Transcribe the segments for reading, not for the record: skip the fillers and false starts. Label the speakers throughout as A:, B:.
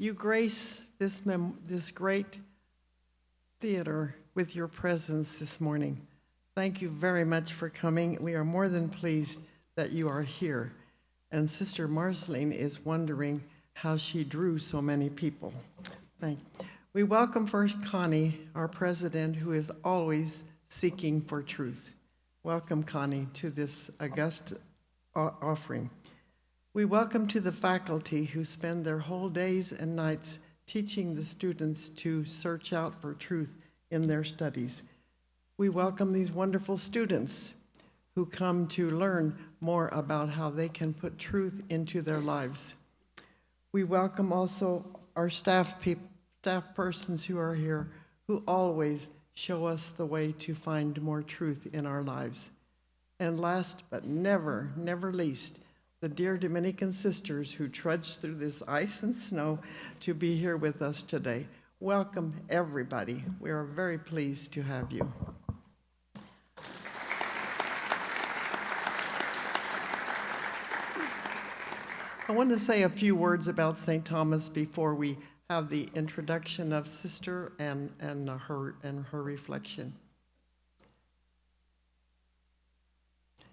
A: You grace this great theater with your presence this morning. Thank you very much for coming. We are more than pleased that you are here. And Sister Marcelline is wondering how she drew so many people. We welcome first Connie, our president, who is always seeking for truth. Welcome, Connie, to this august offering. We welcome to the faculty who spend their whole days and nights teaching the students to search out for truth in their studies. We welcome these wonderful students who come to learn more about how they can put truth into their lives. We welcome also our staff persons who are here, who always show us the way to find more truth in our lives. And last but never least, the dear Dominican sisters who trudged through this ice and snow to be here with us today. Welcome, everybody. We are very pleased to have you. I want to say a few words about St. Thomas before we have the introduction of Sister and her reflection.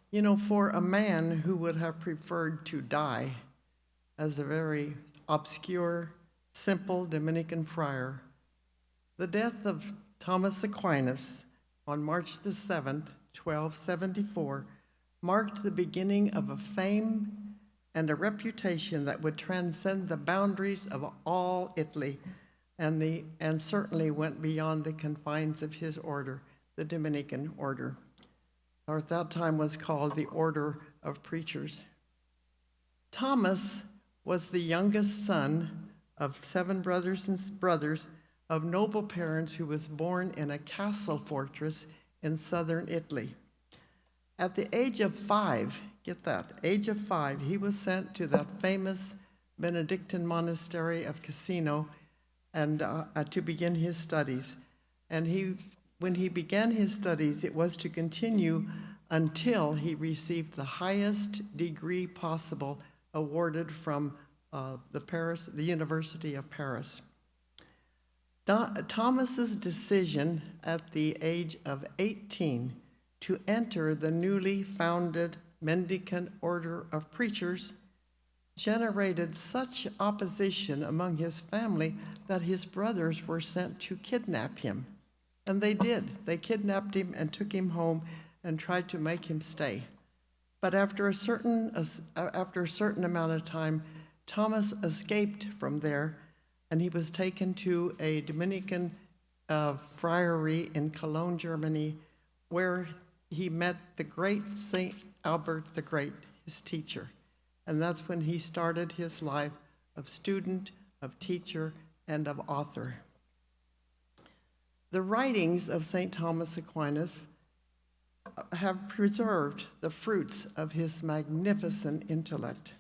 A: You know, for a man who would have preferred to die as a very obscure, simple Dominican friar, the death of Thomas Aquinas on March the 7th, 1274, marked the beginning of a fame and a reputation that would transcend the boundaries of all Italy and certainly went beyond the confines of his order, the Dominican order, or at that time was called the Order of Preachers. Thomas was the youngest son of 7 brothers of noble parents who was born in a castle fortress in southern Italy. At the age of 5, get that, age of 5, he was sent to that famous Benedictine monastery of Cassino and to begin his studies. And when he began his studies, it was to continue until he received the highest degree possible awarded from the University of Paris. Thomas's decision at the age of 18 to enter the newly founded Mendicant Order of Preachers generated such opposition among his family that his brothers were sent to kidnap him. And they did. They kidnapped him and took him home and tried to make him stay. But after a certain amount of time, Thomas escaped from there, and he was taken to a Dominican friary in Cologne, Germany, where he met the great Saint Albert the Great, his teacher. And that's when he started his life of student, of teacher, and of author. The writings of St. Thomas Aquinas have preserved the fruits of his magnificent intellect.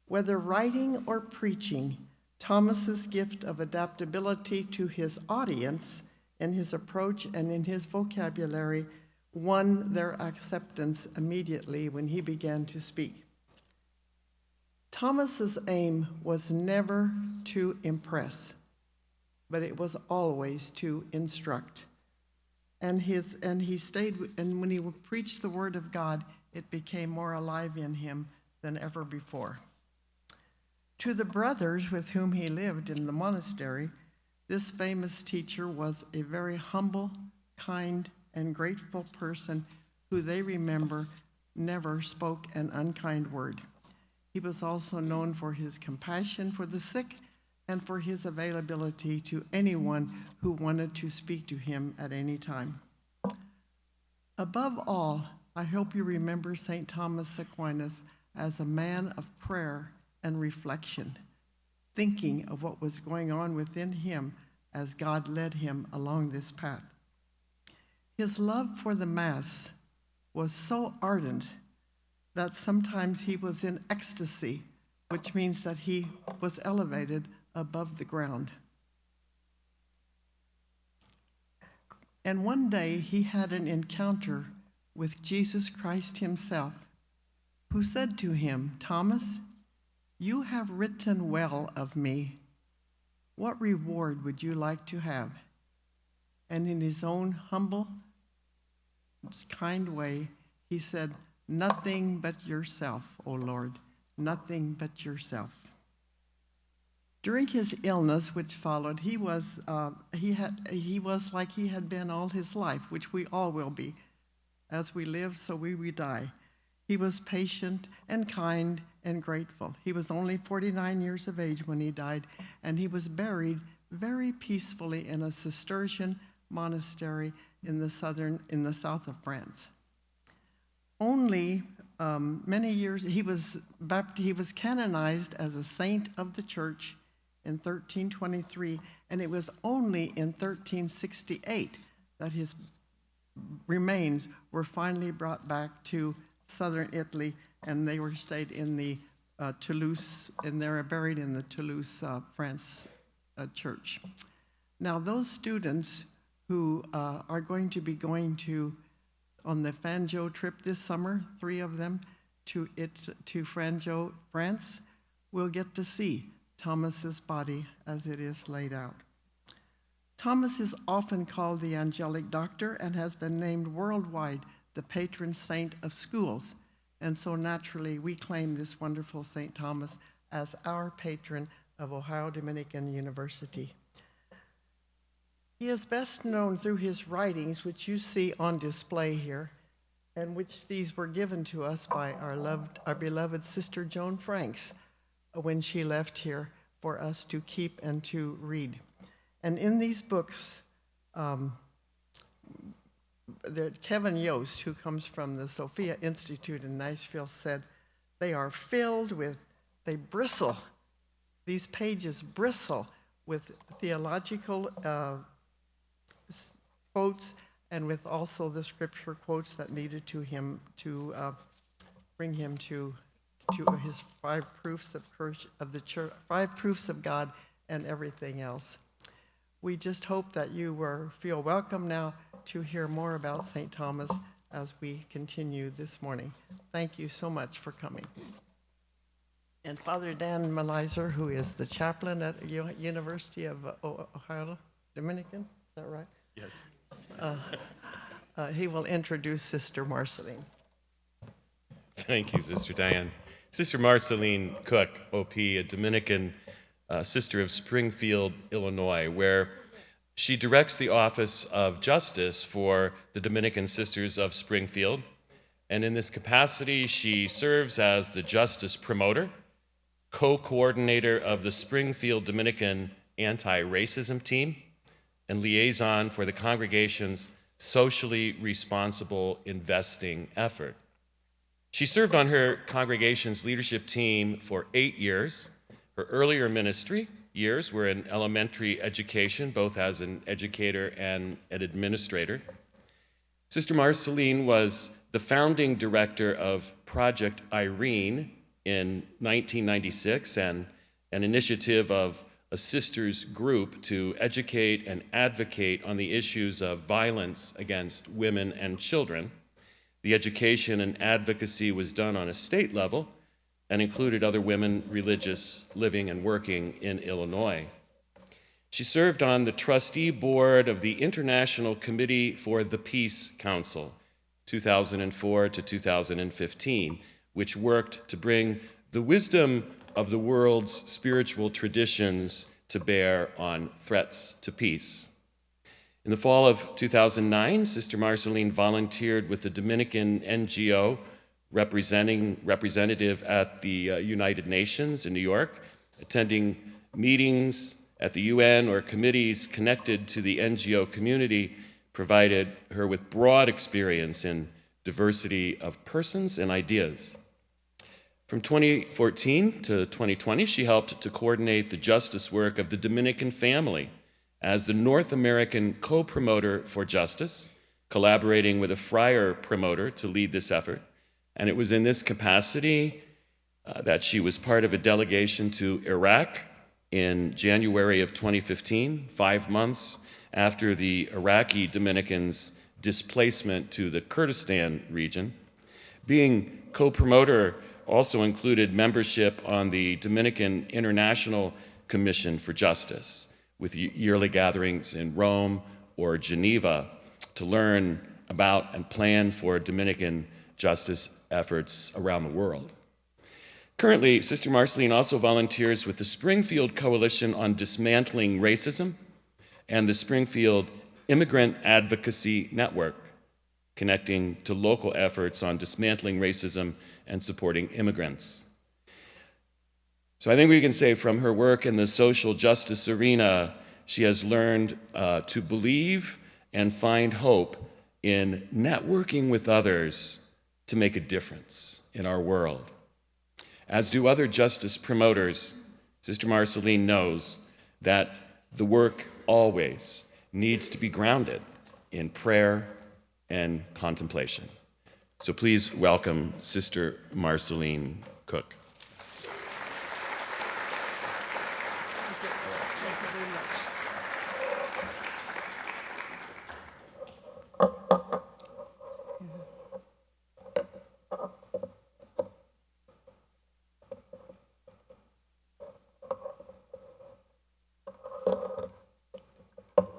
A: Whether writing or preaching, Thomas's gift of adaptability to his audience in his approach and in his vocabulary won their acceptance immediately when he began to speak. Thomas's aim was never to impress, but it was always to instruct. And when he preached the word of God, it became more alive in him than ever before. To the brothers with whom he lived in the monastery, this famous teacher was a very humble, kind, and grateful person who they remember never spoke an unkind word. He was also known for his compassion for the sick and for his availability to anyone who wanted to speak to him at any time. Above all, I hope you remember St. Thomas Aquinas as a man of prayer and reflection, thinking of what was going on within him as God led him along this path. His love for the Mass was so ardent that sometimes he was in ecstasy, which means that he was elevated above the ground. And one day he had an encounter with Jesus Christ himself, who said to him, "Thomas, you have written well of me, what reward would you like to have? And in his own humble, kind way, he said, nothing but yourself, O Lord, nothing but yourself. During his illness, which followed, he was like he had been all his life, which we all will be. As we live, so we die. He was patient and kind and grateful. He was only 49 years of age when he died, and he was buried very peacefully in a Cistercian monastery in the south of France. Only many years, he was canonized as a saint of the church in 1323, and it was only in 1368 that his remains were finally brought back to southern Italy, and they were stayed in the Toulouse, and they were buried in the Toulouse, France church. Now, those students who are going to be going on the Fanjo trip this summer, 3 of them, to Fanjo, France, will get to see Thomas's body as it is laid out. Thomas is often called the angelic doctor and has been named worldwide the patron saint of schools. And so naturally, we claim this wonderful St. Thomas as our patron of Ohio Dominican University. He is best known through his writings, which you see on display here, and which these were given to us by our beloved Sister Joan Franks when she left here for us to keep and to read. And in these books, Kevin Yost, who comes from the Sophia Institute in Nashville, said, they bristle, these pages bristle with theological quotes and with also the scripture quotes that needed to bring him to his 5 proofs of the church, 5 proofs of God, and everything else. We just hope that you feel welcome now to hear more about St. Thomas as we continue this morning. Thank you so much for coming. And Father Dan Melizer, who is the chaplain at University of Ohio Dominican, is that right?
B: Yes.
A: He will introduce Sister Marcelline.
B: Thank you, Sister Diane. Sister Marcelline Koch, OP, a Dominican sister of Springfield, Illinois, where she directs the Office of Justice for the Dominican Sisters of Springfield. And in this capacity, she serves as the Justice Promoter, co-coordinator of the Springfield Dominican Anti-Racism Team, and liaison for the congregation's socially responsible investing effort. She served on her congregation's leadership team for 8 years. Her earlier ministry years were in elementary education, both as an educator and an administrator. Sister Marcelline was the founding director of Project Irene in 1996, and an initiative of a sisters group to educate and advocate on the issues of violence against women and children. The education and advocacy was done on a state level and included other women religious living and working in Illinois. She served on the trustee board of the International Committee for the Peace Council, 2004 to 2015, which worked to bring the wisdom of the world's spiritual traditions to bear on threats to peace. In the fall of 2009, Sister Marcelline volunteered with the Dominican NGO representative at the United Nations in New York, attending meetings at the UN or committees connected to the NGO community, provided her with broad experience in diversity of persons and ideas. From 2014 to 2020, she helped to coordinate the justice work of the Dominican family as the North American co-promoter for justice, collaborating with a friar promoter to lead this effort. And it was in this capacity that she was part of a delegation to Iraq in January of 2015, 5 months after the Iraqi Dominicans' displacement to the Kurdistan region. Being co-promoter also included membership on the Dominican International Commission for Justice, with yearly gatherings in Rome or Geneva to learn about and plan for Dominican justice efforts around the world. Currently, Sister Marcelline also volunteers with the Springfield Coalition on Dismantling Racism and the Springfield Immigrant Advocacy Network, connecting to local efforts on dismantling racism and supporting immigrants. So I think we can say from her work in the social justice arena, she has learned to believe and find hope in networking with others to make a difference in our world. As do other justice promoters, Sister Marcelline knows that the work always needs to be grounded in prayer and contemplation. So please welcome Sister Marcelline Koch.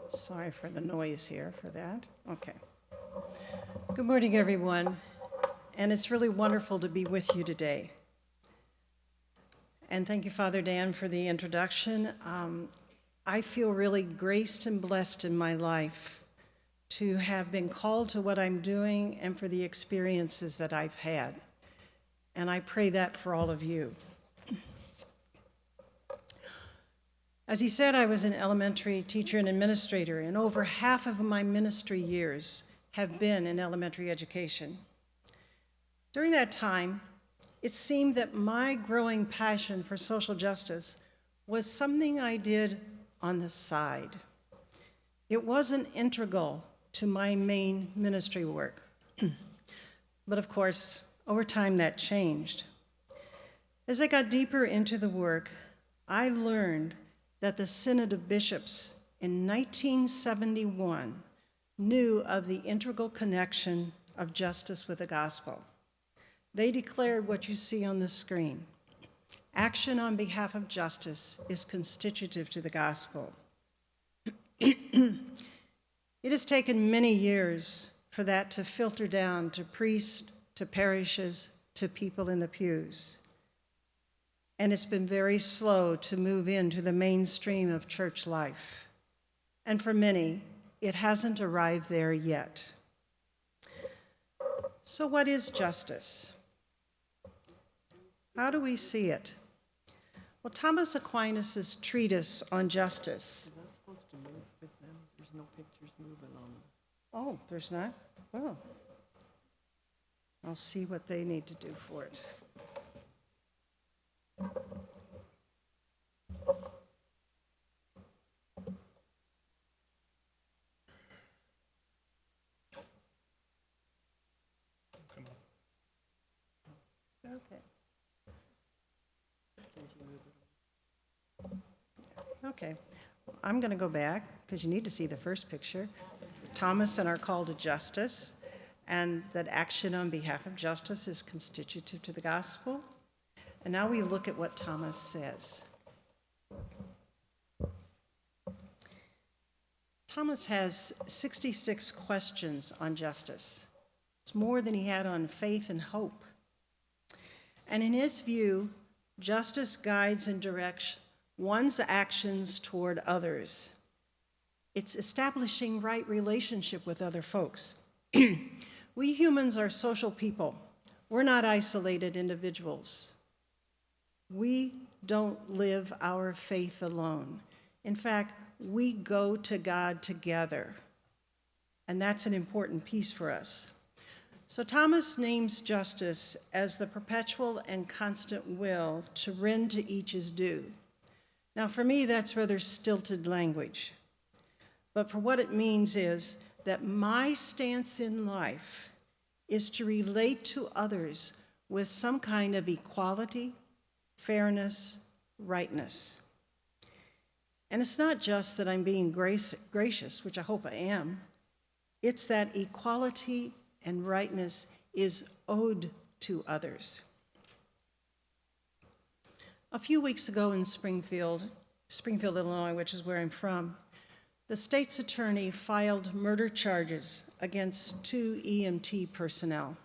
C: Sorry for the noise here for that. Okay. Good morning, everyone. And it's really wonderful to be with you today. And thank you, Father Dan, for the introduction. I feel really graced and blessed in my life to have been called to what I'm doing and for the experiences that I've had. And I pray that for all of you. As he said, I was an elementary teacher and administrator, and over half of my ministry years have been in elementary education. During that time, it seemed that my growing passion for social justice was something I did on the side. It wasn't integral to my main ministry work. But of course, over time that changed. As I got deeper into the work, I learned that the Synod of Bishops in 1971 knew of the integral connection of justice with the gospel. They declared what you see on the screen. Action on behalf of justice is constitutive to the gospel. It has taken many years for that to filter down to priests, to parishes, to people in the pews. And it's been very slow to move into the mainstream of church life. And for many, it hasn't arrived there yet. So what is justice? How do we see it? Well, Thomas Aquinas' treatise on justice.
A: Is that supposed to move with them? There's no pictures moving on them.
C: Oh, there's not? Oh. I'll see what they need to do for it. Okay. Okay. I'm going to go back because you need to see the first picture. Thomas and our call to justice, and that action on behalf of justice is constitutive to the gospel. And now we look at what Thomas says. Thomas has 66 questions on justice. It's more than he had on faith and hope. And in his view, justice guides and directs one's actions toward others. It's establishing right relationship with other folks. We humans are social people. We're not isolated individuals. We don't live our faith alone. In fact, we go to God together. And that's an important piece for us. So Thomas names justice as the perpetual and constant will to rend to each his due. Now, for me, that's rather stilted language. But for what it means is that my stance in life is to relate to others with some kind of equality, fairness, rightness. And it's not just that I'm being gracious, which I hope I am. It's that equality and rightness is owed to others. A few weeks ago in Springfield, Springfield, Illinois, which is where I'm from, the state's attorney filed murder charges against 2 EMT personnel.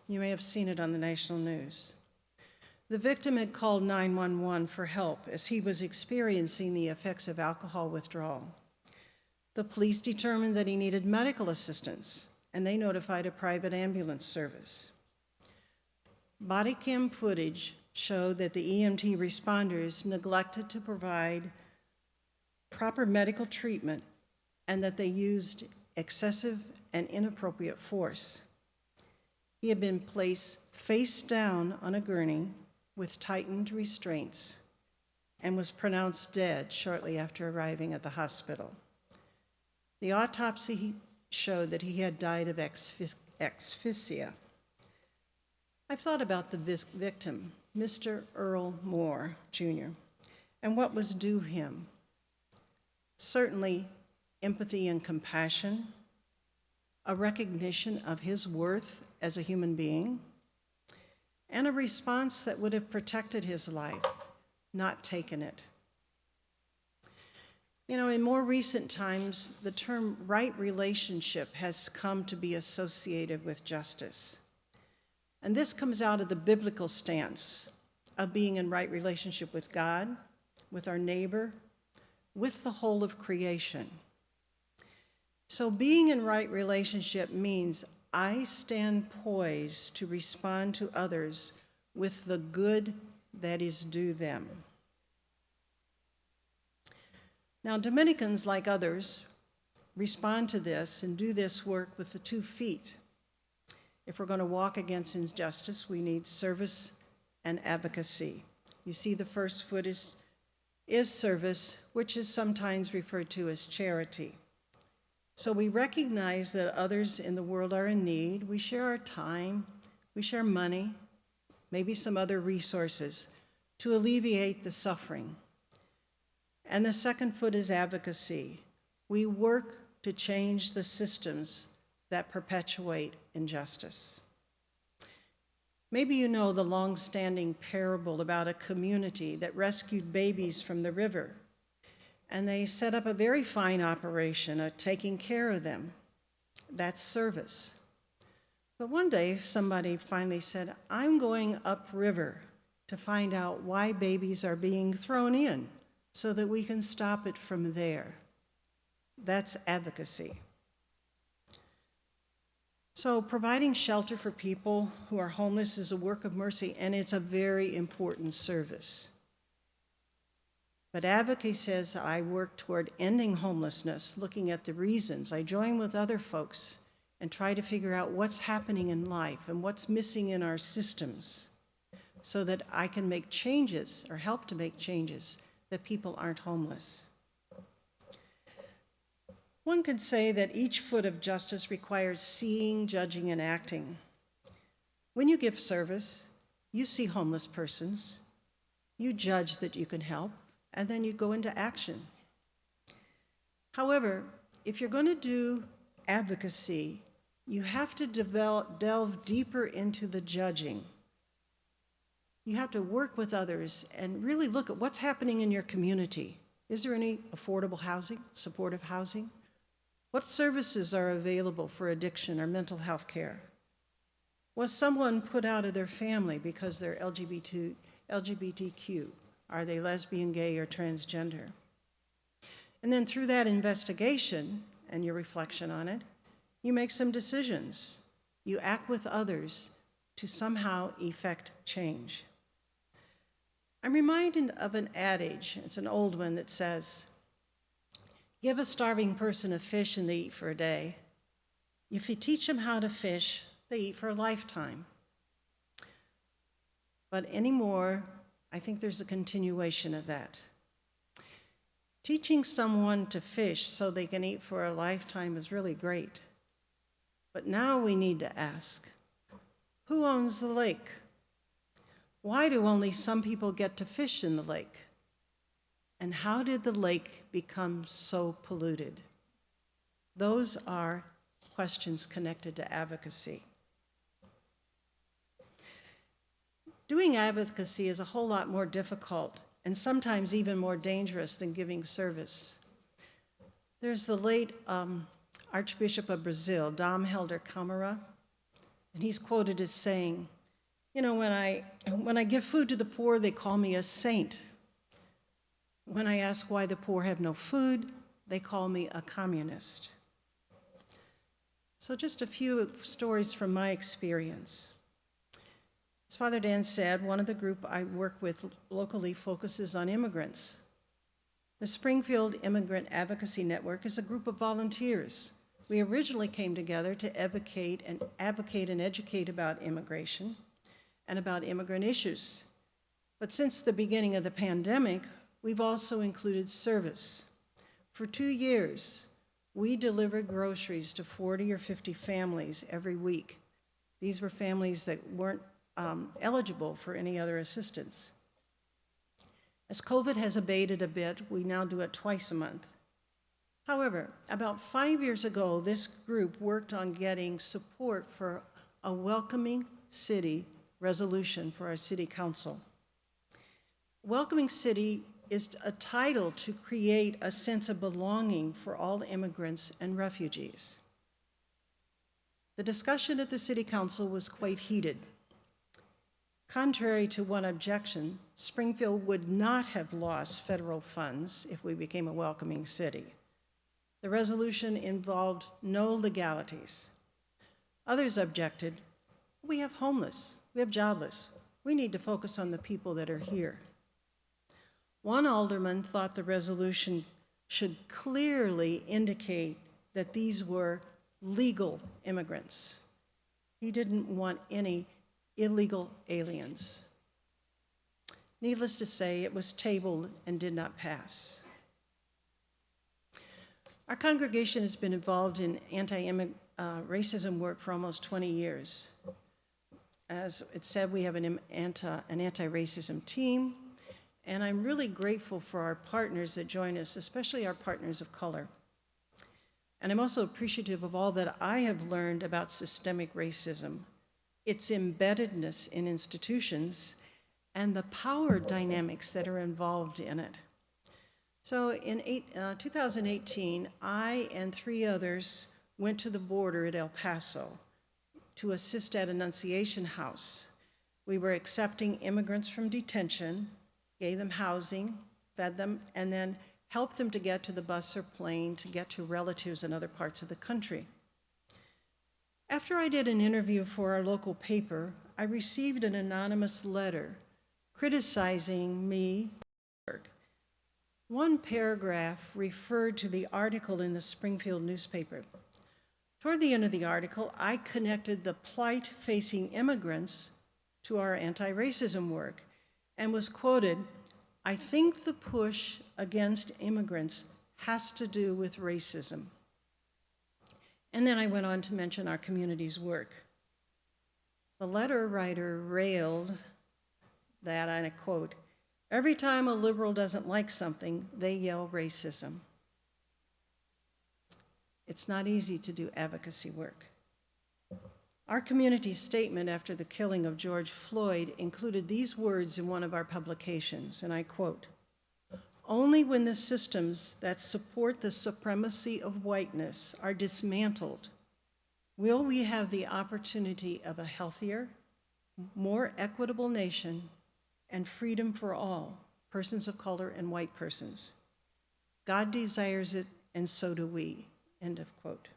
C: You may have seen it on the national news. The victim had called 911 for help as he was experiencing the effects of alcohol withdrawal. The police determined that he needed medical assistance, and they notified a private ambulance service. Body cam footage showed that the EMT responders neglected to provide proper medical treatment and that they used excessive and inappropriate force. He had been placed face down on a gurney with tightened restraints and was pronounced dead shortly after arriving at the hospital. The autopsy showed that he had died of asphyxia. I've thought about the victim, Mr. Earl Moore, Jr., and what was due him. Certainly, empathy and compassion, a recognition of his worth as a human being, and a response that would have protected his life, not taken it. You know, in more recent times, the term right relationship has come to be associated with justice. And this comes out of the biblical stance of being in right relationship with God, with our neighbor, with the whole of creation. So being in right relationship means I stand poised to respond to others with the good that is due them. Now, Dominicans, like others, respond to this and do this work with the 2 feet. If we're going to walk against injustice, we need service and advocacy. You see, the first foot is service, which is sometimes referred to as charity. So we recognize that others in the world are in need. We share our time, we share money, maybe some other resources to alleviate the suffering. And the second foot is advocacy. We work to change the systems that perpetuate injustice. Maybe you know the long-standing parable about a community that rescued babies from the river, and they set up a very fine operation of taking care of them. That's service. But one day, somebody finally said, I'm going upriver to find out why babies are being thrown in so that we can stop it from there. That's advocacy. So providing shelter for people who are homeless is a work of mercy, and it's a very important service. But advocacy says I work toward ending homelessness, looking at the reasons. I join with other folks and try to figure out what's happening in life and what's missing in our systems so that I can make changes or help to make changes that people aren't homeless. One could say that each foot of justice requires seeing, judging, and acting. When you give service, you see homeless persons, you judge that you can help, and then you go into action. However, if you're going to do advocacy, you have to delve deeper into the judging. You have to work with others and really look at what's happening in your community. Is there any affordable housing, supportive housing? What services are available for addiction or mental health care? Was someone put out of their family because they're LGBTQ? Are they lesbian, gay, or transgender? And then through that investigation and your reflection on it, you make some decisions. You act with others to somehow effect change. I'm reminded of an adage, it's an old one that says, give a starving person a fish and they eat for a day. If you teach them how to fish, they eat for a lifetime. But anymore, I think there's a continuation of that. Teaching someone to fish so they can eat for a lifetime is really great. But now we need to ask, who owns the lake? Why do only some people get to fish in the lake? And how did the lake become so polluted? Those are questions connected to advocacy. Doing advocacy is a whole lot more difficult and sometimes even more dangerous than giving service. There's the late Archbishop of Brazil, Dom Helder Câmara, and he's quoted as saying, you know, when I give food to the poor, they call me a saint. When I ask why the poor have no food, they call me a communist. So just a few stories from my experience. As Father Dan said, one of the group I work with locally focuses on immigrants. The Springfield Immigrant Advocacy Network is a group of volunteers. We originally came together to advocate and educate about immigration and about immigrant issues. But since the beginning of the pandemic, we've also included service. For 2 years, we delivered groceries to 40 or 50 families every week. These were families that weren't eligible for any other assistance. As COVID has abated a bit, we now do it twice a month. However, about 5 years ago, this group worked on getting support for a welcoming city resolution for our city council. Welcoming City is a title to create a sense of belonging for all immigrants and refugees. The discussion at the city council was quite heated. Contrary to one objection, Springfield would not have lost federal funds if we became a welcoming city. The resolution involved no legalities. Others objected, we have homeless, we have jobless. We need to focus on the people that are here. One alderman thought the resolution should clearly indicate that these were legal immigrants. He didn't want any illegal aliens. Needless to say, it was tabled and did not pass. Our congregation has been involved in anti-racism work for almost 20 years. As it said, we have an anti-racism team, and I'm really grateful for our partners that join us, especially our partners of color. And I'm also appreciative of all that I have learned about systemic racism, its embeddedness in institutions, and the power dynamics that are involved in it. So in 2018, I and 3 others went to the border at El Paso to assist at Annunciation House. We were accepting immigrants from detention, gave them housing, fed them, and then helped them to get to the bus or plane to get to relatives in other parts of the country. After I did an interview for our local paper, I received an anonymous letter criticizing me. One paragraph referred to the article in the Springfield newspaper. Toward the end of the article, I connected the plight facing immigrants to our anti-racism work and was quoted, "I think the push against immigrants has to do with racism." And then I went on to mention our community's work. The letter writer railed that, and I quote, "Every time a liberal doesn't like something, they yell racism." It's not easy to do advocacy work. Our community's statement after the killing of George Floyd included these words in one of our publications, and I quote, "Only when the systems that support the supremacy of whiteness are dismantled will we have the opportunity of a healthier, more equitable nation and freedom for all, persons of color and white persons. God desires it, and so do we." End of quote.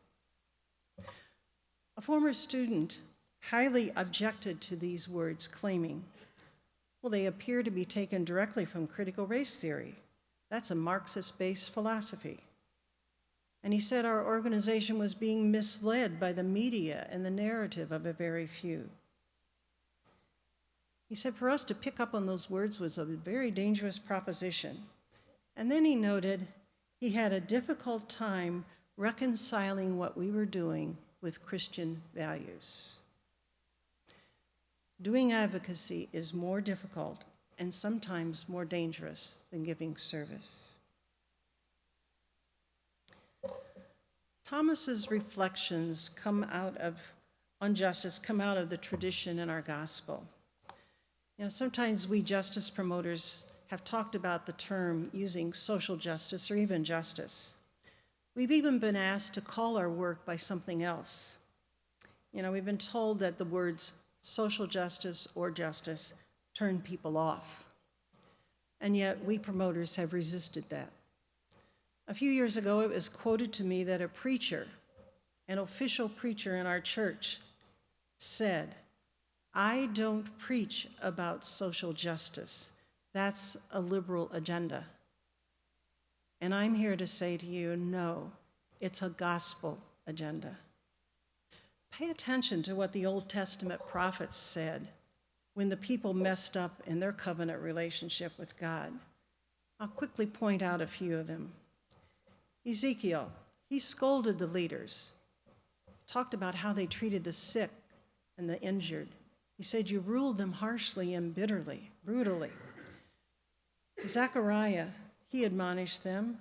C: A former student highly objected to these words, claiming, "Well, they appear to be taken directly from critical race theory. That's a Marxist-based philosophy." And he said our organization was being misled by the media and the narrative of a very few. He said for us to pick up on those words was a very dangerous proposition. And then he noted he had a difficult time reconciling what we were doing with Christian values. Doing advocacy is more difficult and sometimes more dangerous than giving service. Thomas's reflections on justice come out of the tradition in our gospel. You know, sometimes we justice promoters have talked about the term using social justice or even justice. We've even been asked to call our work by something else. We've been told that the words social justice or justice turn people off. And yet we promoters have resisted that. A few years ago, it was quoted to me that a preacher, an official preacher in our church, said, "I don't preach about social justice. That's a liberal agenda." And I'm here to say to you, no, it's a gospel agenda. Pay attention to what the Old Testament prophets said when the people messed up in their covenant relationship with God. I'll quickly point out a few of them. Ezekiel, he scolded the leaders, talked about how they treated the sick and the injured. He said, "You ruled them harshly and bitterly, brutally." Zechariah, he admonished them,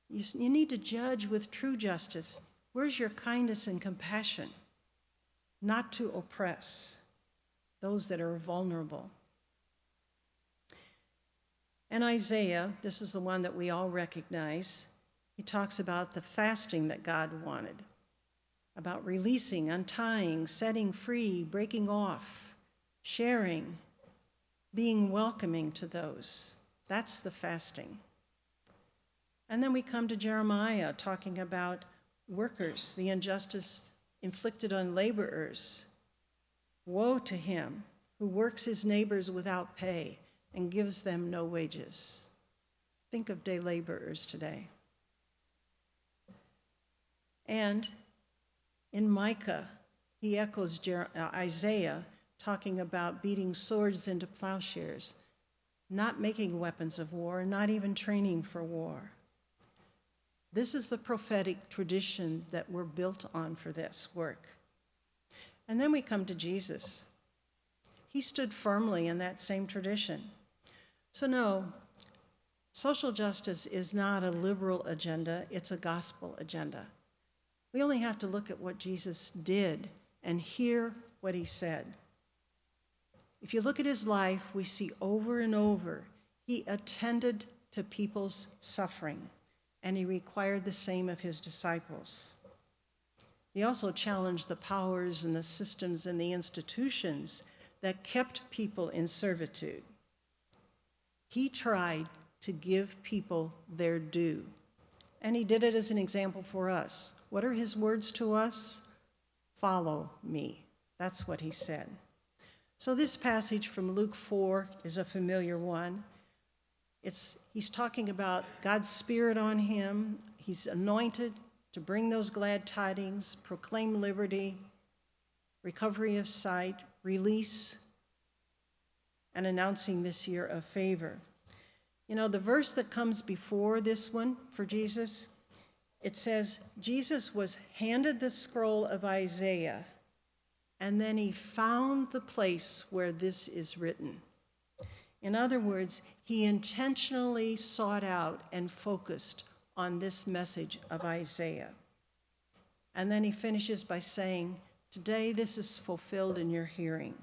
C: you need to judge with true justice. Where's your kindness and compassion? Not to oppress those that are vulnerable. And Isaiah, this is the one that we all recognize, he talks about the fasting that God wanted, about releasing, untying, setting free, breaking off, sharing, being welcoming to those. That's the fasting. And then we come to Jeremiah talking about workers, the injustice inflicted on laborers. Woe to him who works his neighbors without pay and gives them no wages. Think of day laborers today. And in Micah, he echoes Isaiah, talking about beating swords into plowshares, not making weapons of war, not even training for war. This is the prophetic tradition that we're built on for this work. And then we come to Jesus. He stood firmly in that same tradition. So no, social justice is not a liberal agenda, it's a gospel agenda. We only have to look at what Jesus did and hear what he said. If you look at his life, we see over and over, he attended to people's suffering, and he required the same of his disciples. He also challenged the powers and the systems and the institutions that kept people in servitude. He tried to give people their due, and he did it as an example for us. What are his words to us? Follow me. That's what he said. So this passage from Luke 4 is a familiar one. He's talking about God's Spirit on him. He's anointed to bring those glad tidings, proclaim liberty, recovery of sight, release, and announcing this year of favor. The verse that comes before this one for Jesus, it says, Jesus was handed the scroll of Isaiah, and then he found the place where this is written. In other words, he intentionally sought out and focused on this message of Isaiah. And then he finishes by saying, today this is fulfilled in your hearing.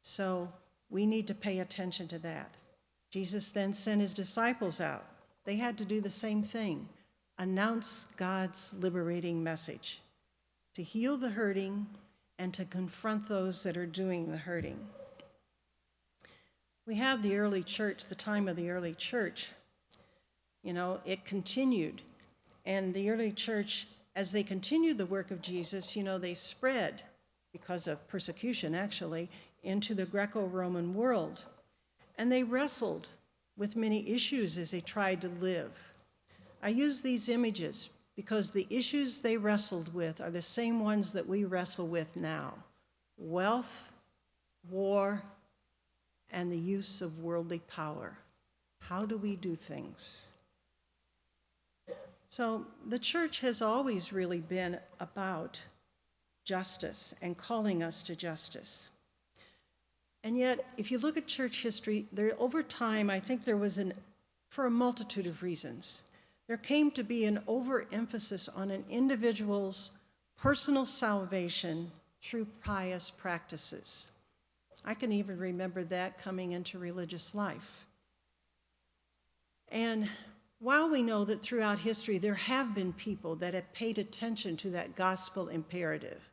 C: So we need to pay attention to that. Jesus then sent his disciples out. They had to do the same thing, announce God's liberating message, to heal the hurting and to confront those that are doing the hurting. We have the early church, the time of the early church. It continued. And the early church, as they continued the work of Jesus, they spread, because of persecution actually, into the Greco-Roman world. And they wrestled with many issues as they tried to live. I use these images because the issues they wrestled with are the same ones that we wrestle with now: wealth, war, and the use of worldly power. How do we do things? So the church has always really been about justice and calling us to justice. And yet, if you look at church history, over time, I think there was for a multitude of reasons, there came to be an overemphasis on an individual's personal salvation through pious practices. I can even remember that coming into religious life. And while we know that throughout history there have been people that have paid attention to that gospel imperative,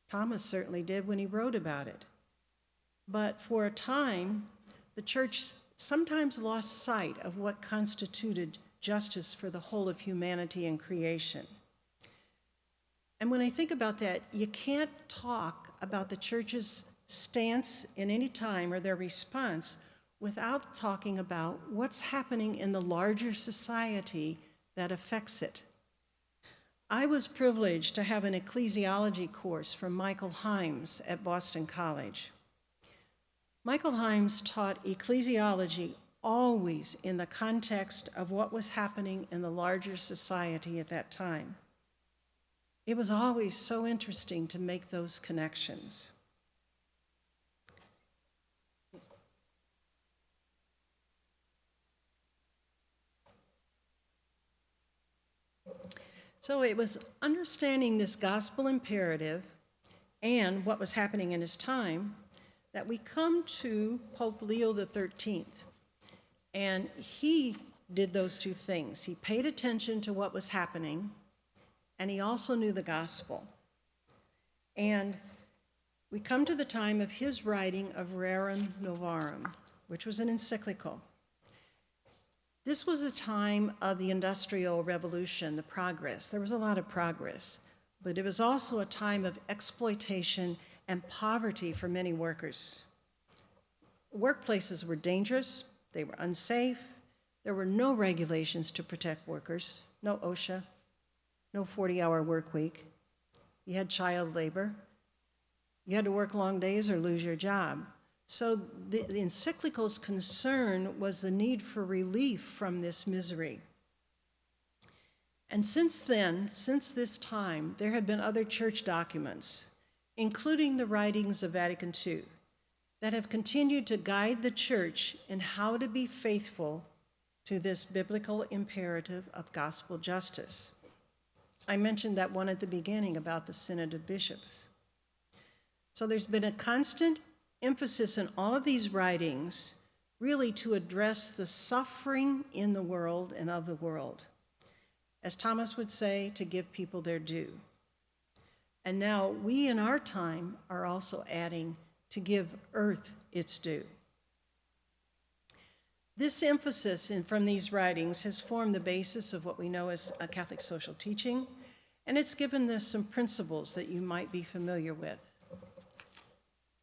C: Thomas certainly did when he wrote about it. But for a time, the church sometimes lost sight of what constituted justice for the whole of humanity and creation. And when I think about that, you can't talk about the church's stance in any time or their response without talking about what's happening in the larger society that affects it. I was privileged to have an ecclesiology course from Michael Himes at Boston College. Michael Himes taught ecclesiology always in the context of what was happening in the larger society at that time. It was always so interesting to make those connections. So it was understanding this gospel imperative and what was happening in his time that we come to Pope Leo XIII. And he did those two things. He paid attention to what was happening, and he also knew the gospel. And we come to the time of his writing of Rerum Novarum, which was an encyclical. This was a time of the Industrial Revolution, the progress. There was a lot of progress, but it was also a time of exploitation and poverty for many workers. Workplaces were dangerous, they were unsafe, there were no regulations to protect workers, no OSHA, no 40-hour work week. You had child labor. You had to work long days or lose your job. So the encyclical's concern was the need for relief from this misery. And since then, since this time, there have been other church documents, including the writings of Vatican II, that have continued to guide the church in how to be faithful to this biblical imperative of gospel justice. I mentioned that one at the beginning about the Synod of Bishops. So there's been a constant emphasis in all of these writings really to address the suffering in the world and of the world. As Thomas would say, to give people their due. And now we in our time are also adding to give earth its due. This emphasis from these writings has formed the basis of what we know as a Catholic social teaching, and it's given us some principles that you might be familiar with.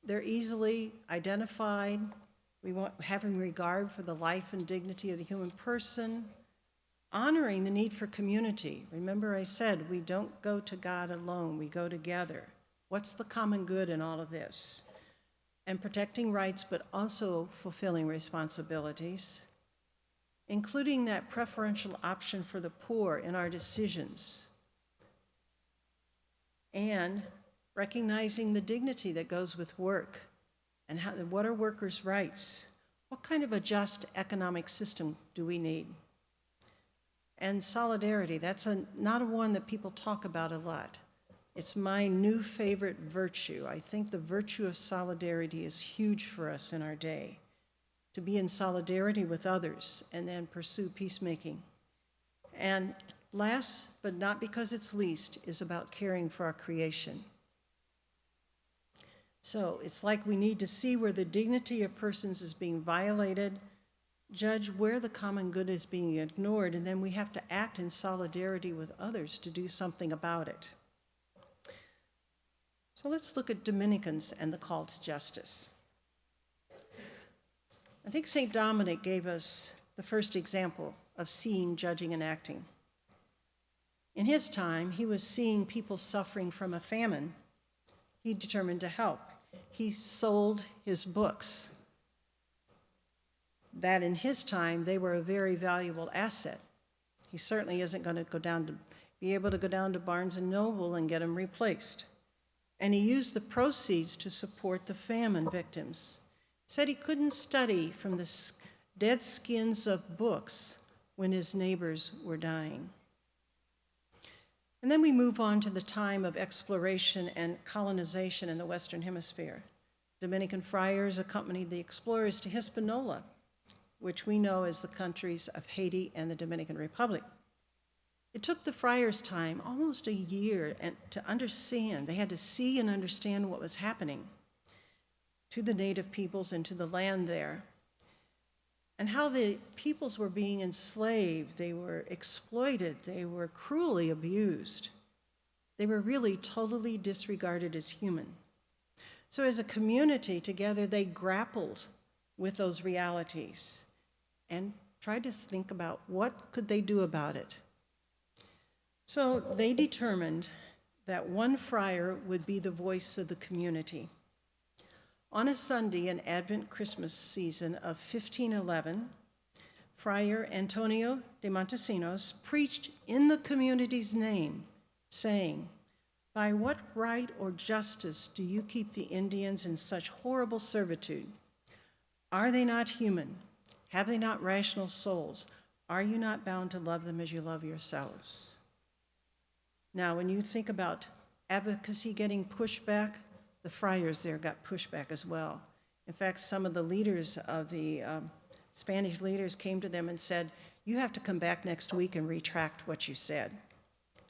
C: They're easily identified. We want having regard for the life and dignity of the human person, honoring the need for community. Remember I said we don't go to God alone, we go together. What's the common good in all of this? And protecting rights, but also fulfilling responsibilities, including that preferential option for the poor in our decisions, and recognizing the dignity that goes with work and what are workers' rights? What kind of a just economic system do we need? And solidarity, that's not a one that people talk about a lot. It's my new favorite virtue. I think the virtue of solidarity is huge for us in our day, to be in solidarity with others and then pursue peacemaking. And last, but not because it's least, is about caring for our creation. So it's like we need to see where the dignity of persons is being violated, judge where the common good is being ignored, and then we have to act in solidarity with others to do something about it. So let's look at Dominicans and the call to justice. I think St. Dominic gave us the first example of seeing, judging, and acting. In his time, he was seeing people suffering from a famine. He determined to help. He sold his books. That in his time, they were a very valuable asset. He certainly isn't going to be able to go down to Barnes & Noble and get them replaced. And he used the proceeds to support the famine victims. Said he couldn't study from the dead skins of books when his neighbors were dying. And then we move on to the time of exploration and colonization in the Western Hemisphere. Dominican friars accompanied the explorers to Hispaniola, which we know as the countries of Haiti and the Dominican Republic. It took the friars time, almost a year, to understand. They had to see and understand what was happening to the native peoples and to the land there, and how the peoples were being enslaved, they were exploited, they were cruelly abused. They were really totally disregarded as human. So as a community together, they grappled with those realities and tried to think about what could they do about it. So they determined that one friar would be the voice of the community. On a Sunday in Advent Christmas season of 1511, Friar Antonio de Montesinos preached in the community's name, saying, "By what right or justice do you keep the Indians in such horrible servitude? Are they not human? Have they not rational souls? Are you not bound to love them as you love yourselves?" Now, when you think about advocacy getting pushed back, the friars there got pushback as well. In fact, some of the leaders of the Spanish leaders came to them and said, "You have to come back next week and retract what you said."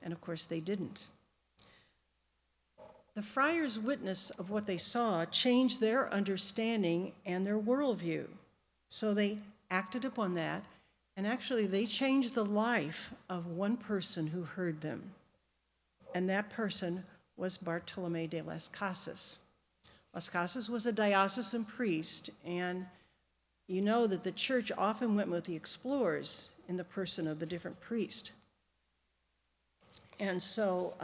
C: And of course, they didn't. The friars' witness of what they saw changed their understanding and their worldview. So they acted upon that, and actually they changed the life of one person who heard them. And that person was Bartolome de las Casas. Las Casas was a diocesan priest, and you know that the church often went with the explorers in the person of the different priest. And so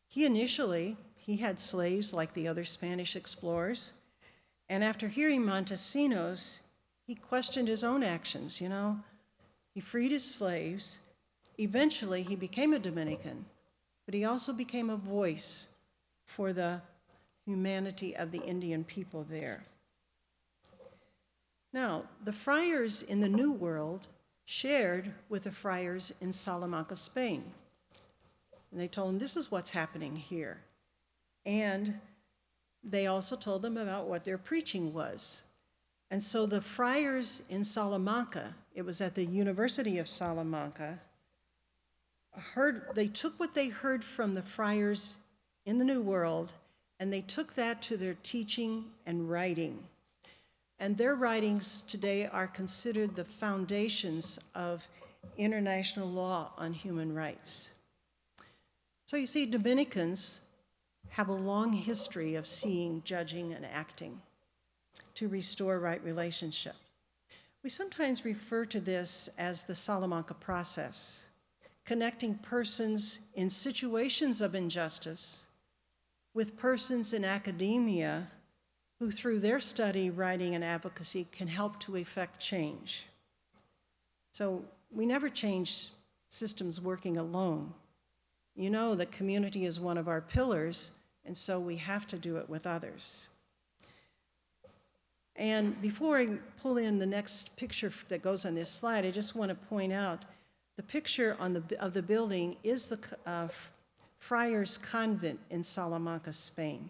C: he had slaves like the other Spanish explorers, and after hearing Montesinos, he questioned his own actions, He freed his slaves. Eventually, he became a Dominican, but he also became a voice for the humanity of the Indian people there. Now, the friars in the New World shared with the friars in Salamanca, Spain. And they told them, this is what's happening here. And they also told them about what their preaching was. And so the friars in Salamanca, it was at the University of Salamanca, they took what they heard from the friars in the New World, and they took that to their teaching and writing. And their writings today are considered the foundations of international law on human rights. So you see, Dominicans have a long history of seeing, judging, and acting to restore right relationships. We sometimes refer to this as the Salamanca process, connecting persons in situations of injustice with persons in academia who, through their study, writing, and advocacy, can help to effect change. So we never change systems working alone. You know that community is one of our pillars, and so we have to do it with others. And before I pull in the next picture that goes on this slide, I just want to point out the picture of the building is the Friars Convent in Salamanca, Spain.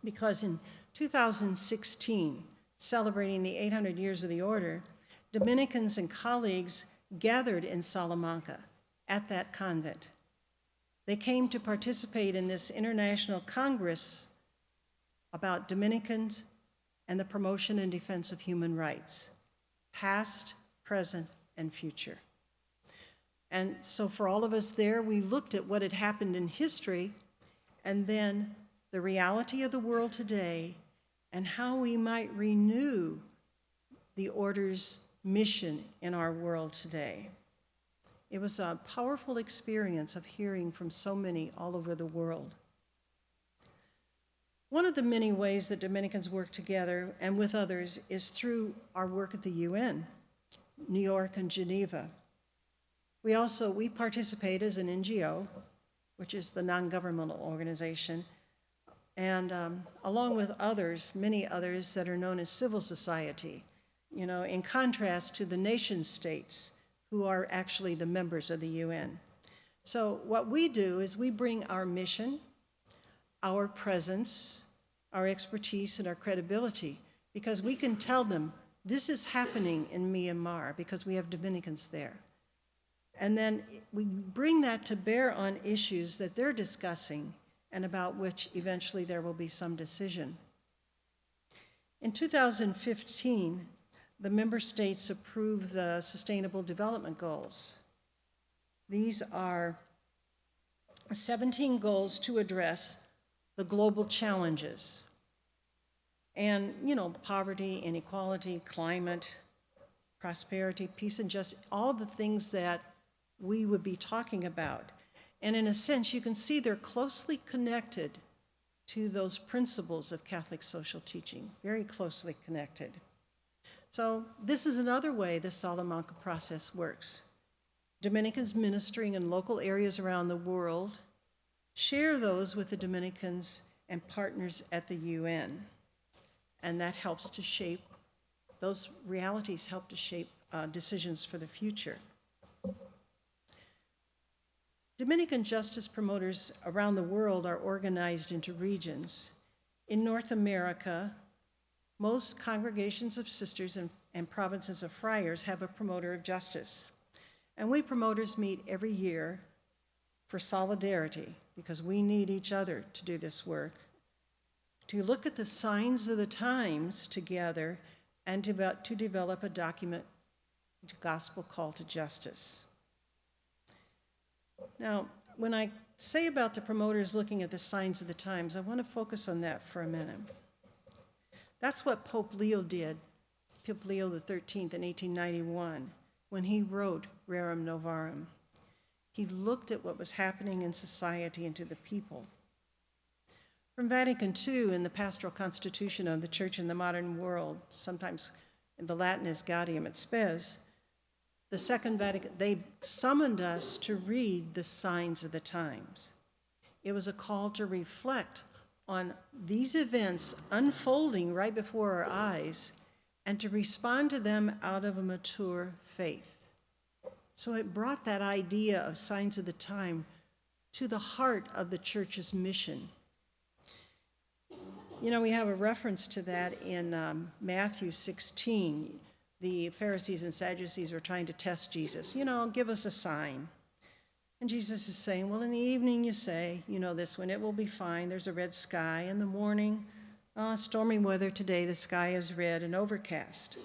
C: Because in 2016, celebrating the 800 years of the order, Dominicans and colleagues gathered in Salamanca at that convent. They came to participate in this international congress about Dominicans and the promotion and defense of human rights, past, present, and future. And so for all of us there, we looked at what had happened in history and then the reality of the world today and how we might renew the order's mission in our world today. It was a powerful experience of hearing from so many all over the world. One of the many ways that Dominicans work together and with others is through our work at the UN, New York and Geneva. We participate as an NGO, which is the non-governmental organization, and along with others, many others that are known as civil society, in contrast to the nation states who are actually the members of the UN. So what we do is we bring our mission, our presence, our expertise and our credibility, because we can tell them this is happening in Myanmar because we have Dominicans there. And then we bring that to bear on issues that they're discussing and about which eventually there will be some decision. In 2015, the member states approved the Sustainable Development Goals. These are 17 goals to address the global challenges. And, poverty, inequality, climate, prosperity, peace and justice, all the things that we would be talking about. And in a sense, you can see they're closely connected to those principles of Catholic social teaching, very closely connected. So this is another way the Salamanca process works. Dominicans ministering in local areas around the world share those with the Dominicans and partners at the UN. And that helps to shape, those realities help to shape decisions for the future. Dominican justice promoters around the world are organized into regions. In North America, most congregations of sisters and provinces of friars have a promoter of justice. And we promoters meet every year for solidarity, because we need each other to do this work, to look at the signs of the times together and to develop a document, the gospel call to justice. Now, when I say about the promoters looking at the signs of the times, I want to focus on that for a minute. That's what Pope Leo did, Pope Leo XIII in 1891, when he wrote Rerum Novarum. He looked at what was happening in society and to the people. From Vatican II, in the Pastoral Constitution of the Church in the Modern World, sometimes in the Latin is Gaudium et Spes, the Second Vatican, they summoned us to read the signs of the times. It was a call to reflect on these events unfolding right before our eyes and to respond to them out of a mature faith. So it brought that idea of signs of the time to the heart of the church's mission. We have a reference to that in Matthew 16. The Pharisees and Sadducees were trying to test Jesus. Give us a sign. And Jesus is saying, well, in the evening you say, this one, it will be fine. There's a red sky. In the morning, stormy weather today, the sky is red and overcast.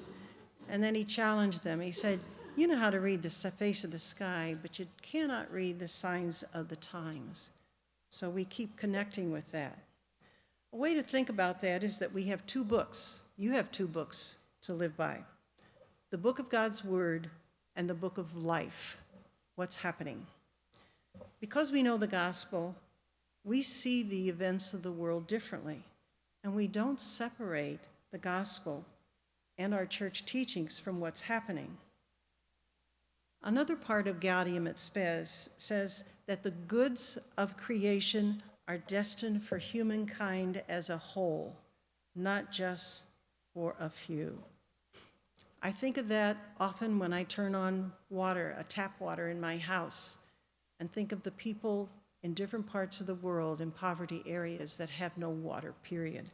C: And then he challenged them. He said, you know how to read the face of the sky, but you cannot read the signs of the times. So we keep connecting with that. A way to think about that is that we have two books. You have two books to live by. The book of God's Word and the book of life, what's happening. Because we know the gospel, we see the events of the world differently, and we don't separate the gospel and our church teachings from what's happening. Another part of Gaudium et Spes says that the goods of creation are destined for humankind as a whole, not just for a few. I think of that often when I turn on water, a tap water in my house, and think of the people in different parts of the world in poverty areas that have no water, period.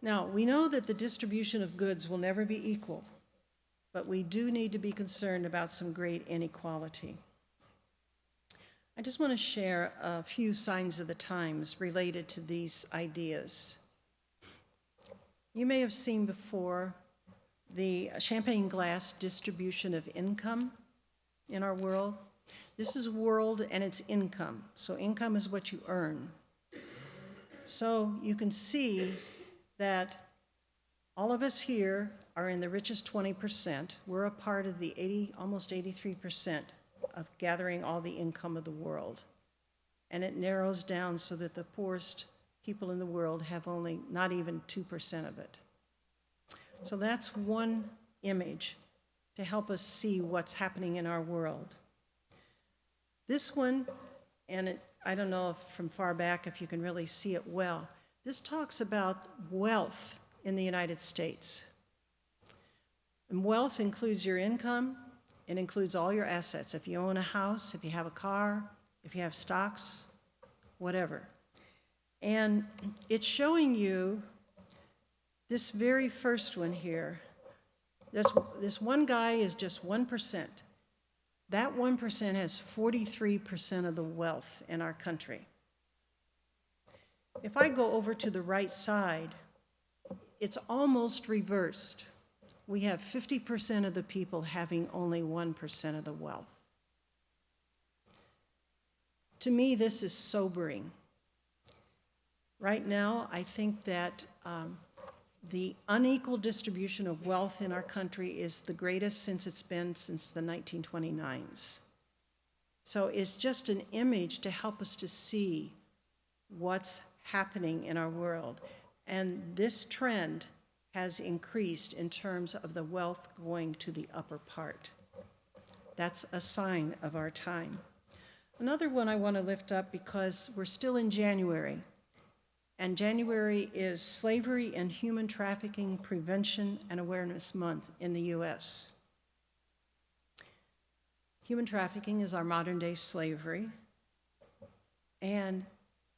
C: Now, we know that the distribution of goods will never be equal, but we do need to be concerned about some great inequality. I just want to share a few signs of the times related to these ideas. You may have seen before the champagne glass distribution of income in our world. This is world and it's income. So income is what you earn. So you can see that all of us here are in the richest 20%. We're a part of the almost 83% of gathering all the income of the world. And it narrows down so that the poorest people in the world have only not even 2% of it. So that's one image to help us see what's happening in our world. This one, and I don't know if from far back if you can really see it well, this talks about wealth in the United States. And wealth includes your income, it includes all your assets. If you own a house, if you have a car, if you have stocks, whatever. And it's showing you this very first one here. This one guy is just 1%. That 1% has 43% of the wealth in our country. If I go over to the right side, it's almost reversed. We have 50% of the people having only 1% of the wealth. To me, this is sobering. Right now, I think that the unequal distribution of wealth in our country is the greatest since it's been since the 1929s. So it's just an image to help us to see what's happening in our world. And this trend has increased in terms of the wealth going to the upper part. That's a sign of our time. Another one I want to lift up because we're still in January. And January is Slavery and Human Trafficking Prevention and Awareness Month in the US. Human trafficking is our modern day slavery. And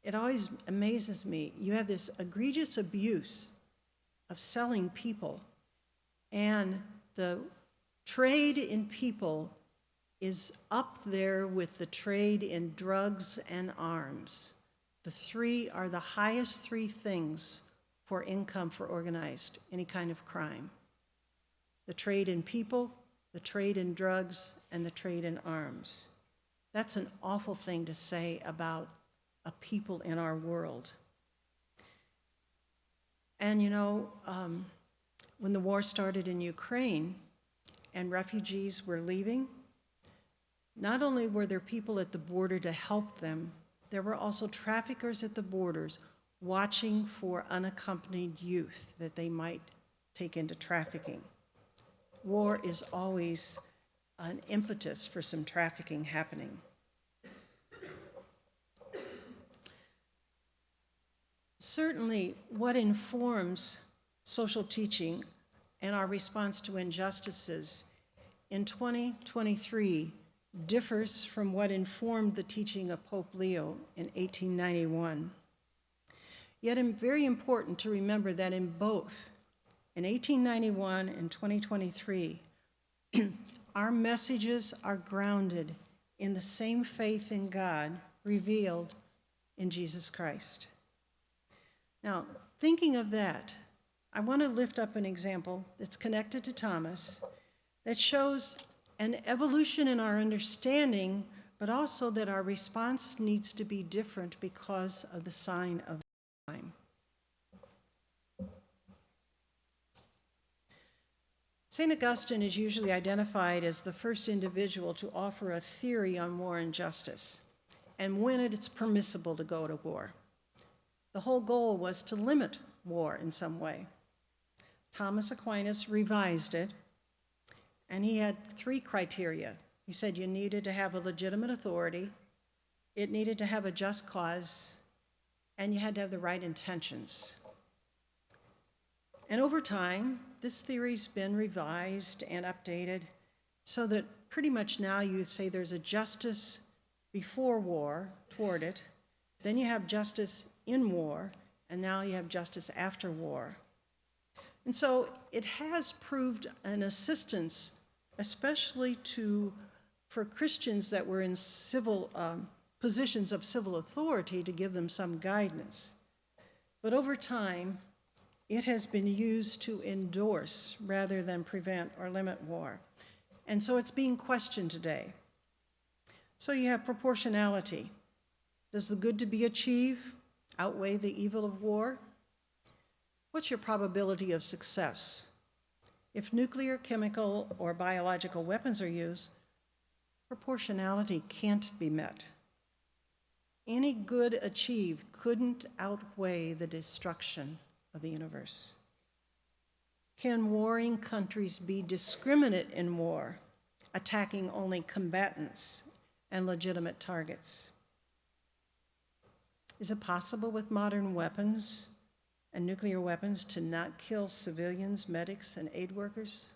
C: it always amazes me. You have this egregious abuse of selling people, and the trade in people is up there with the trade in drugs and arms. The three are the highest three things for income for organized any kind of crime. The trade in people, the trade in drugs, and the trade in arms. That's an awful thing to say about a people in our world. And you know, when the war started in Ukraine and refugees were leaving, not only were there people at the border to help them, there were also traffickers at the borders watching for unaccompanied youth that they might take into trafficking. War is always an impetus for some trafficking happening. Certainly, what informs social teaching and our response to injustices in 2023 differs from what informed the teaching of Pope Leo in 1891. Yet it's very important to remember that in both, in 1891 and 2023, our messages are grounded in the same faith in God revealed in Jesus Christ. Now, thinking of that, I want to lift up an example that's connected to Thomas that shows an evolution in our understanding, but also that our response needs to be different because of the sign of the time. St. Augustine is usually identified as the first individual to offer a theory on war and justice, and when it's permissible to go to war. The whole goal was to limit war in some way. Thomas Aquinas revised it, and he had three criteria. He said you needed to have a legitimate authority, it needed to have a just cause, and you had to have the right intentions. And over time, this theory's been revised and updated so that pretty much now you would say there's a justice before war toward it, then you have justice in war, and now you have justice after war. And so it has proved an assistance, especially for Christians that were in civil positions of civil authority, to give them some guidance. But over time, it has been used to endorse rather than prevent or limit war. And so it's being questioned today. So you have proportionality. Does the good to be achieved outweigh the evil of war? What's your probability of success? If nuclear, chemical, or biological weapons are used, proportionality can't be met. Any good achieved couldn't outweigh the destruction of the universe. Can warring countries be discriminate in war, attacking only combatants and legitimate targets? Is it possible with modern weapons and nuclear weapons to not kill civilians, medics, and aid workers?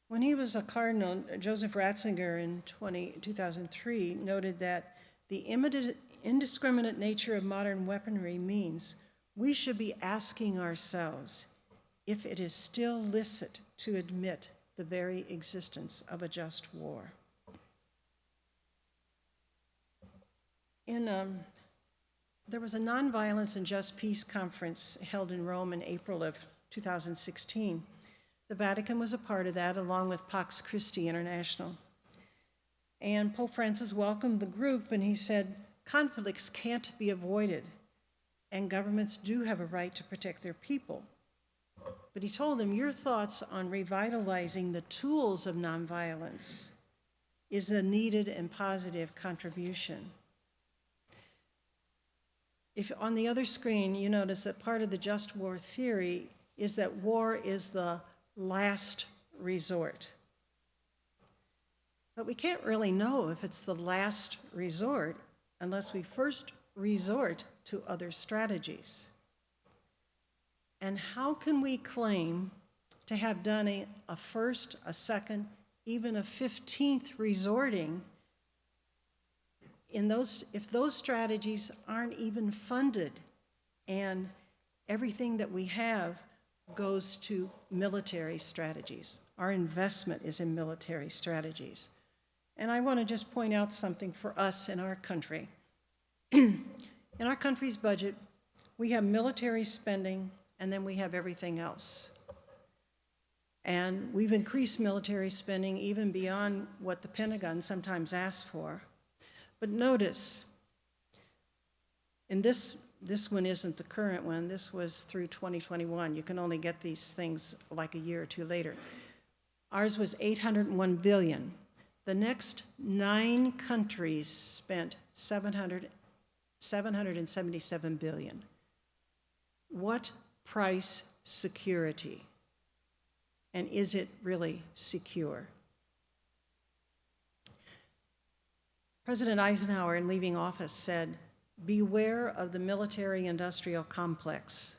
C: When he was a cardinal, Joseph Ratzinger in 2003 noted that the indiscriminate nature of modern weaponry means we should be asking ourselves if it is still licit to admit the very existence of a just war. There was a Nonviolence and Just Peace conference held in Rome in April of 2016. The Vatican was a part of that, along with Pax Christi International. And Pope Francis welcomed the group, and he said, conflicts can't be avoided, and governments do have a right to protect their people. But he told them, your thoughts on revitalizing the tools of nonviolence is a needed and positive contribution. If on the other screen, you notice that part of the just war theory is that war is the last resort. But we can't really know if it's the last resort unless we first resort to other strategies. And how can we claim to have done a first, a second, even a 15th resorting if those strategies aren't even funded and everything that we have goes to military strategies? Our investment is in military strategies. And I want to just point out something for us in our country. In our country's budget, we have military spending, and then we have everything else. And we've increased military spending even beyond what the Pentagon sometimes asks for. But notice, and this one isn't the current one, this was through 2021. You can only get these things like a year or two later. Ours was $801 billion. The next 9 countries spent $777 billion. What price security? And is it really secure? President Eisenhower, in leaving office, said, beware of the military-industrial complex.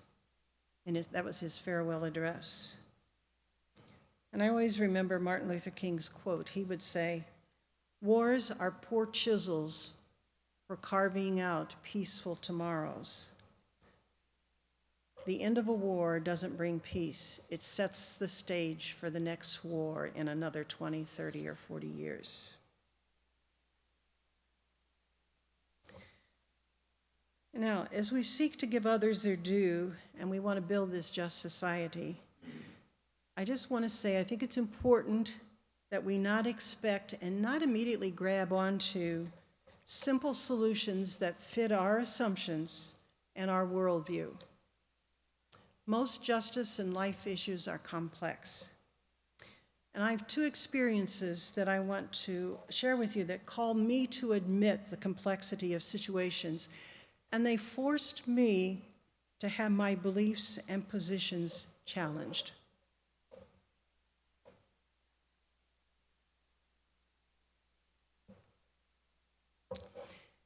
C: And that was his farewell address. And I always remember Martin Luther King's quote. He would say, wars are poor chisels for carving out peaceful tomorrows. The end of a war doesn't bring peace. It sets the stage for the next war in another 20, 30, or 40 years. Now, as we seek to give others their due, and we want to build this just society, I just want to say I think it's important that we not expect and not immediately grab onto simple solutions that fit our assumptions and our worldview. Most justice and life issues are complex. And I have 2 experiences that I want to share with you that call me to admit the complexity of situations. And they forced me to have my beliefs and positions challenged.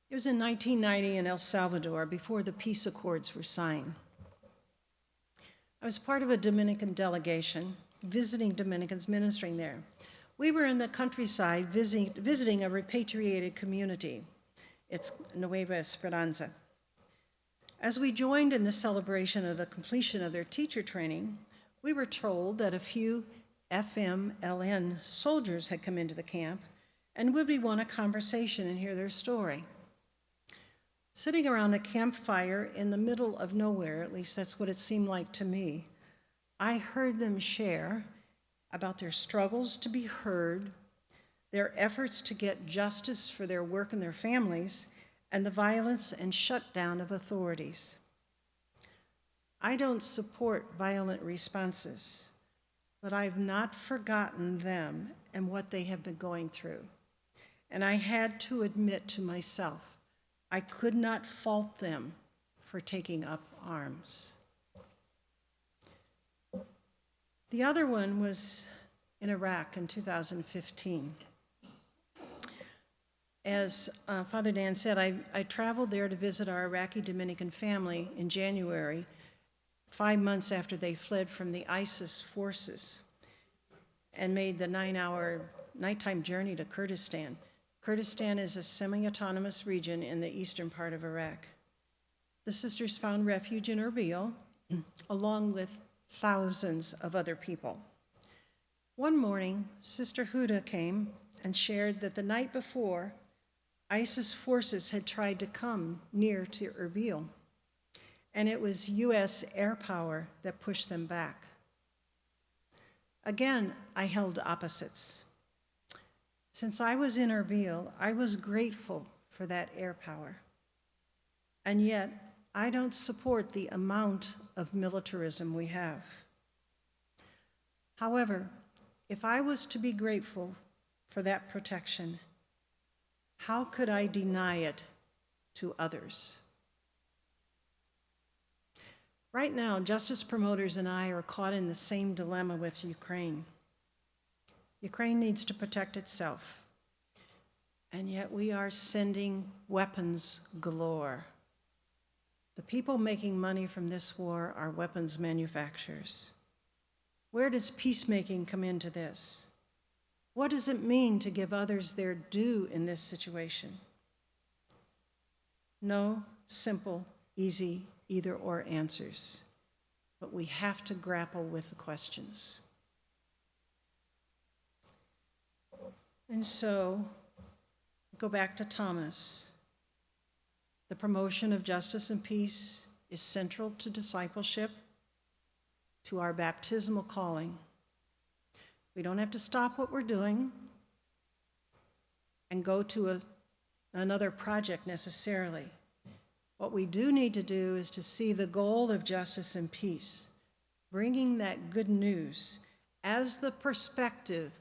C: It was in 1990 in El Salvador, before the peace accords were signed. I was part of a Dominican delegation, visiting Dominicans ministering there. We were in the countryside visiting a repatriated community. It's Nueva Esperanza. As we joined in the celebration of the completion of their teacher training, we were told that a few FMLN soldiers had come into the camp and would we want a conversation and hear their story. Sitting around a campfire in the middle of nowhere, at least that's what it seemed like to me, I heard them share about their struggles to be heard, their efforts to get justice for their work and their families, and the violence and shutdown of authorities. I don't support violent responses, but I've not forgotten them and what they have been going through. And I had to admit to myself, I could not fault them for taking up arms. The other one was in Iraq in 2015. As Father Dan said, I traveled there to visit our Iraqi Dominican family in January, 5 months after they fled from the ISIS forces, and made the 9-hour nighttime journey to Kurdistan. Kurdistan is a semi-autonomous region in the eastern part of Iraq. The sisters found refuge in Erbil, along with thousands of other people. One morning, Sister Huda came and shared that the night before, ISIS forces had tried to come near to Erbil, and it was U.S. air power that pushed them back. Again, I held opposites. Since I was in Erbil, I was grateful for that air power. And yet, I don't support the amount of militarism we have. However, if I was to be grateful for that protection, how could I deny it to others? Right now, justice promoters and I are caught in the same dilemma with Ukraine. Ukraine needs to protect itself, and yet we are sending weapons galore. The people making money from this war are weapons manufacturers. Where does peacemaking come into this? What does it mean to give others their due in this situation? No simple, easy, either-or answers, but we have to grapple with the questions. And so, go back to Thomas. The promotion of justice and peace is central to discipleship, to our baptismal calling. We don't have to stop what we're doing and go to another project necessarily. What we do need to do is to see the goal of justice and peace, bringing that good news as the perspective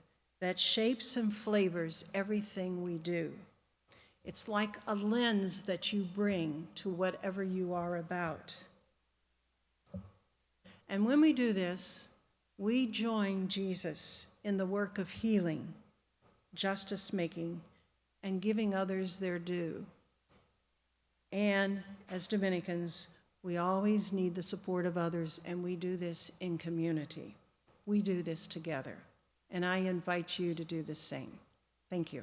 C: that shapes and flavors everything we do. It's like a lens that you bring to whatever you are about. And when we do this, we join Jesus in the work of healing, justice making, and giving others their due. And as Dominicans, we always need the support of others, and we do this in community. We do this together, and I invite you to do the same. Thank you.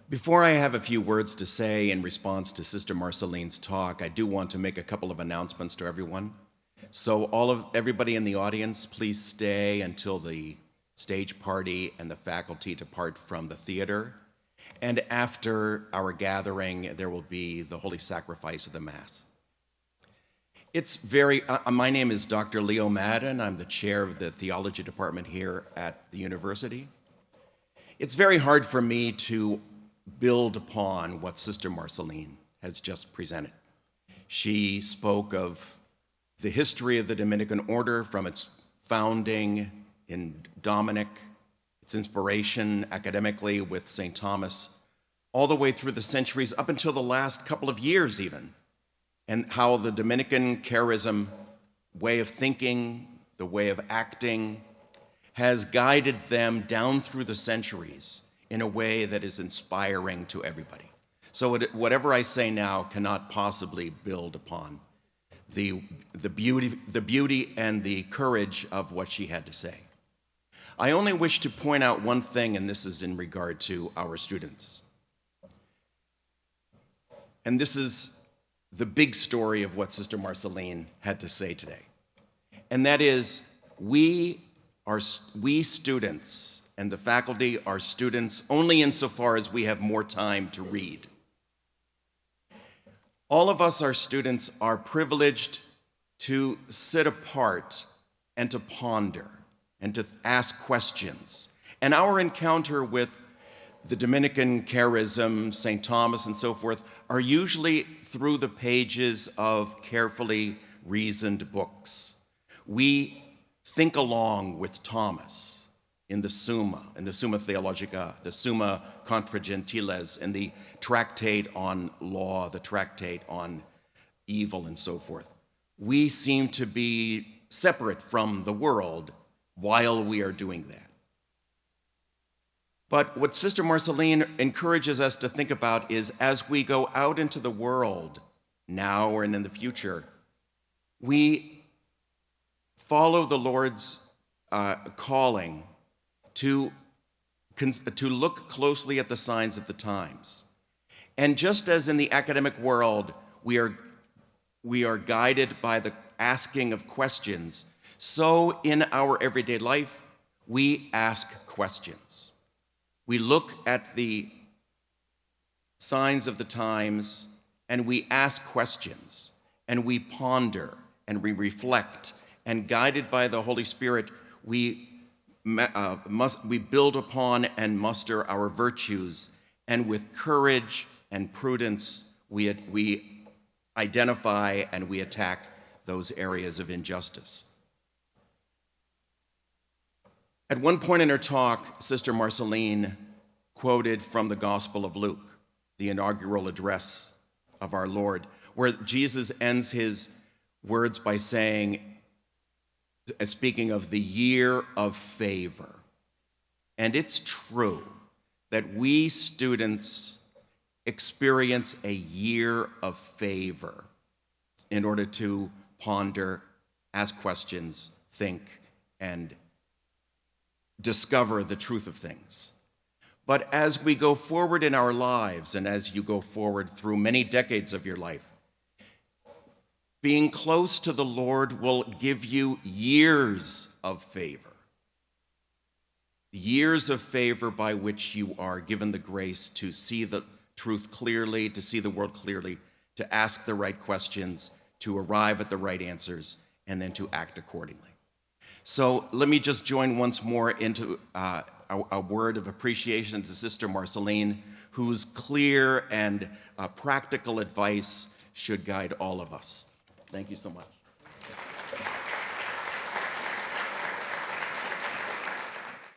D: Before I have a few words to say in response to Sister Marceline's talk, I do want to make a couple of announcements to everyone. So everybody in the audience, please stay until the stage party and the faculty depart from the theater. And after our gathering, there will be the Holy Sacrifice of the Mass. My name is Dr. Leo Madden. I'm the chair of the theology department here at the university. It's very hard for me to build upon what Sister Marcelline has just presented. She spoke of the history of the Dominican order from its founding in Dominic, its inspiration academically with St. Thomas, all the way through the centuries up until the last couple of years even, and how the Dominican charism way of thinking, the way of acting, has guided them down through the centuries in a way that is inspiring to everybody. So whatever I say now cannot possibly build upon the beauty and the courage of what she had to say. I only wish to point out one thing, and this is in regard to our students. And this is the big story of what Sister Marcelline had to say today. And that is, we students and the faculty are students only insofar as we have more time to read. All of us, our students, are privileged to sit apart and to ponder and to ask questions. And our encounter with the Dominican charism, St. Thomas, and so forth, are usually through the pages of carefully reasoned books. We think along with Thomas in the Summa Theologica, the Summa Contra Gentiles, and the Tractate on Law, the Tractate on Evil, and so forth. We seem to be separate from the world, while we are doing that. But what Sister Marcelline encourages us to think about is, as we go out into the world now and in the future, we follow the Lord's calling to look closely at the signs of the times. And just as in the academic world, we are guided by the asking of questions, so in our everyday life, we ask questions. We look at the signs of the times, and we ask questions, and we ponder, and we reflect, and guided by the Holy Spirit, we build upon and muster our virtues, and with courage and prudence, we identify and we attack those areas of injustice. At one point in her talk, Sister Marcelline quoted from the Gospel of Luke, the inaugural address of our Lord, where Jesus ends his words by saying, speaking of the year of favor. And it's true that we students experience a year of favor in order to ponder, ask questions, think, and discover the truth of things. But as we go forward in our lives, and as you go forward through many decades of your life, being close to the Lord will give you years of favor. Years of favor by which you are given the grace to see the truth clearly, to see the world clearly, to ask the right questions, to arrive at the right answers, and then to act accordingly. So let me just join once more into a word of appreciation to Sister Marcelline, whose clear and practical advice should guide all of us. Thank you so much.